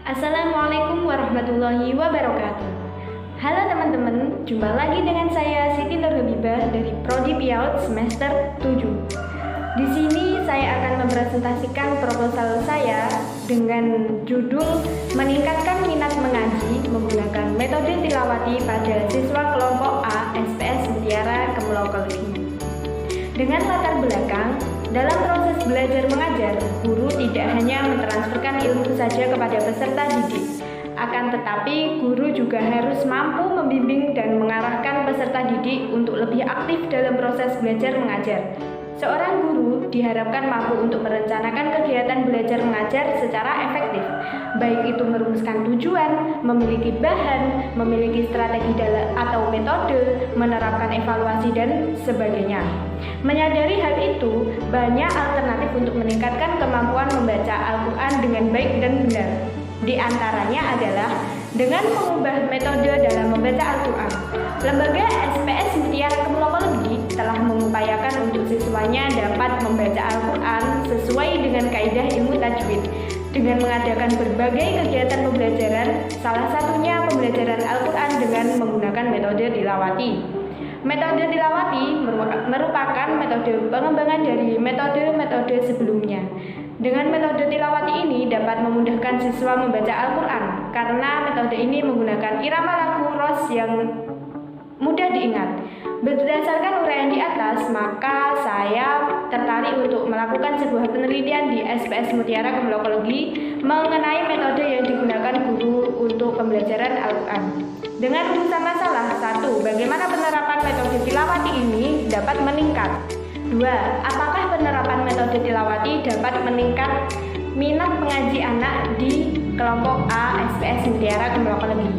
Assalamualaikum warahmatullahi wabarakatuh. Halo teman-teman, jumpa lagi dengan saya Siti Nurhabibah dari Prodi PIAUD semester 7. Di sini saya akan mempresentasikan proposal saya dengan judul Meningkatkan Minat Mengaji menggunakan metode tilawati pada siswa kelompok A SPS Mutiara Kemlokologi. Dengan latar belakang, dalam proses belajar mengajar, guru tidak hanya mentransferkan ilmu saja kepada peserta didik, akan tetapi guru juga harus mampu membimbing dan mengarahkan peserta didik untuk lebih aktif dalam proses belajar mengajar. Seorang guru diharapkan mampu untuk merencanakan kegiatan belajar mengajar secara efektif, baik itu merumuskan tujuan, memiliki bahan, memiliki strategi atau metode, menerapkan evaluasi, dan sebagainya. Menyadari hal itu, banyak alternatif untuk meningkatkan kemampuan membaca Al-Quran dengan baik dan benar. Di antaranya adalah dengan mengubah metode dalam membaca Al-Quran. Lembaga SPS Mutiara Kemlokologi telah mengupayakan untuk siswanya dapat membaca Al-Quran sesuai dengan kaidah ilmu tajwid dengan mengadakan berbagai kegiatan pembelajaran, salah satunya pembelajaran Al-Quran dengan menggunakan metode tilawati. Metode tilawati merupakan metode pengembangan dari metode-metode sebelumnya. Dengan metode tilawati ini dapat memudahkan siswa membaca Al-Quran karena metode ini menggunakan irama lagu ros yang mudah diingat. Berdasarkan uraian di atas, maka saya tertarik untuk melakukan sebuah penelitian di SPS Mutiara Kemlokologi mengenai metode yang digunakan guru untuk pembelajaran Al-Quran. Dengan rumusan masalah, 1. Bagaimana penerapan metode tilawati ini dapat meningkat? 2. Apakah penerapan metode tilawati dapat meningkat minat mengaji anak di kelompok A SPS Mutiara Kemlokologi?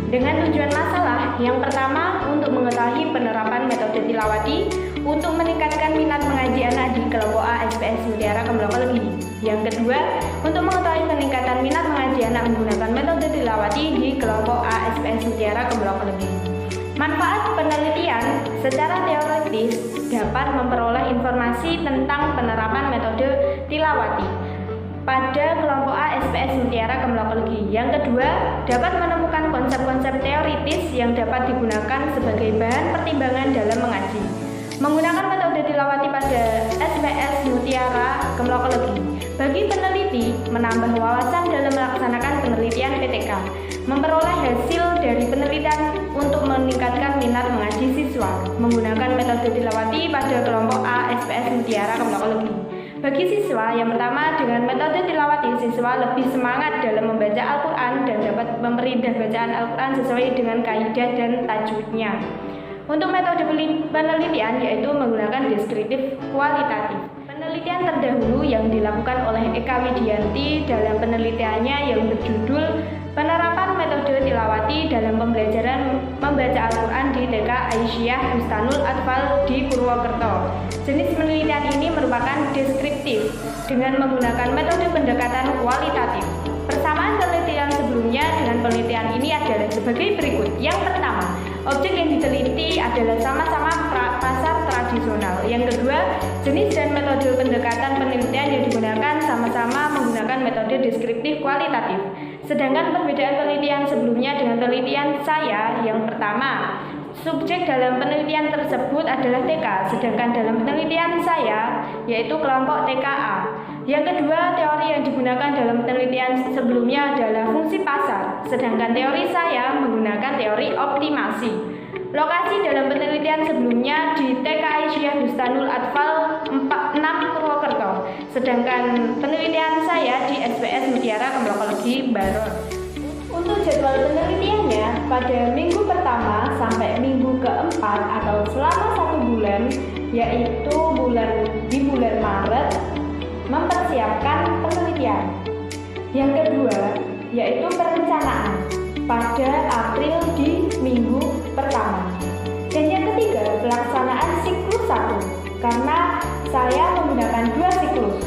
Dengan tujuan masalah, yang pertama untuk mengetahui penerapan metode tilawati untuk meningkatkan minat mengaji anak di kelompok A SPS Mutiara Kemlokologi. Yang kedua, untuk mengetahui peningkatan minat mengaji anak menggunakan metode tilawati di kelompok A SPS Mutiara Kemlokologi. Manfaat penelitian secara teoritis dapat memperoleh informasi tentang penerapan metode tilawati pada kelompok A SPS Mutiara Kemlokologi. Yang kedua, dapat menemukan konsep-konsep teoritis yang dapat digunakan sebagai bahan pertimbangan dalam mengaji. Menggunakan metode tilawati pada SPS Mutiara Kemlokologi bagi peneliti menambah wawasan dalam melaksanakan penelitian PTK, memperoleh hasil dari penelitian untuk meningkatkan minat mengaji siswa. Menggunakan metode tilawati pada kelompok A SPS Mutiara Kemlokologi. Bagi siswa, yang pertama, dengan metode tilawati, siswa lebih semangat dalam membaca Al-Quran dan dapat memperindah bacaan Al-Quran sesuai dengan kaidah dan tajwidnya. Untuk metode penelitian, yaitu menggunakan deskriptif kualitatif. Penelitian terdahulu yang dilakukan oleh Eka Widianti dalam penelitiannya yang berjudul Penerapan Metode Tilawati dalam Pembelajaran Membaca Al-Quran di TK Aisyah Bustanul Atfal di Purwokerto. Jenis penelitian ini merupakan deskriptif dengan menggunakan metode pendekatan kualitatif. Persamaan penelitian sebelumnya dengan penelitian ini adalah sebagai berikut. Yang pertama, objek yang diteliti adalah sama-sama pasar tradisional. Yang kedua, jenis dan metode pendekatan penelitian yang digunakan sama-sama menggunakan metode deskriptif kualitatif. Sedangkan perbedaan penelitian sebelumnya dengan penelitian saya, yang pertama, subjek dalam penelitian tersebut adalah TK, sedangkan dalam penelitian saya, yaitu kelompok TKA. Yang kedua, teori yang digunakan dalam penelitian sebelumnya adalah fungsi pasar, sedangkan teori saya menggunakan teori optimasi. Lokasi dalam penelitian sebelumnya di TK Aisyah Bustanul Atfal 6 Purwokerto, sedangkan penelitian saya di SPS Mutiara Kemlokologi Baros. Untuk jadwal penelitiannya, pada minggu pertama sampai minggu keempat atau selama 1 bulan, yaitu di bulan Maret, mempersiapkan penelitian. Yang kedua, yaitu perencanaan pada April di minggu pertama. Dan yang ketiga, pelaksanaan siklus 1, karena saya menggunakan 2 siklus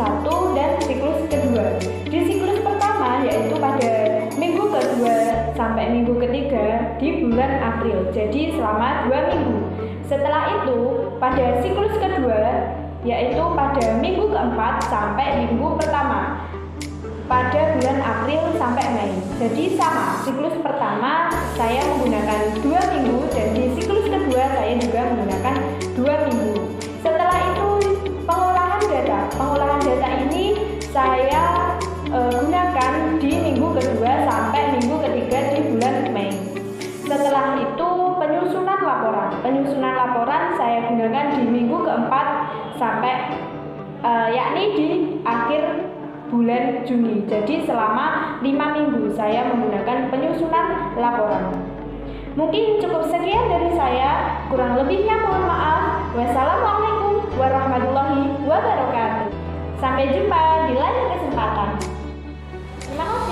1 dan siklus kedua. Di siklus pertama, yaitu pada minggu kedua sampai sampai minggu ketiga di bulan April. Jadi selama 2 minggu. Setelah itu pada siklus kedua, yaitu pada minggu keempat sampai minggu pertama pada bulan April sampai Mei. Jadi sama, siklus pertama saya menggunakan 2 minggu dan di siklus kedua saya juga menggunakan 2 minggu. Setelah itu pengolahan data ini saya gunakan di minggu kedua sampai minggu ketiga di bulan Mei. Setelah itu penyusunan laporan saya gunakan di minggu keempat sampai yakni di akhir bulan Juni. Jadi selama 5 minggu saya menggunakan penyusunan laporan. Mungkin cukup sekian dari saya, kurang lebihnya mohon maaf. Wassalamualaikum warahmatullahi wabarakatuh. Sampai jumpa di lain kesempatan. Terima kasih.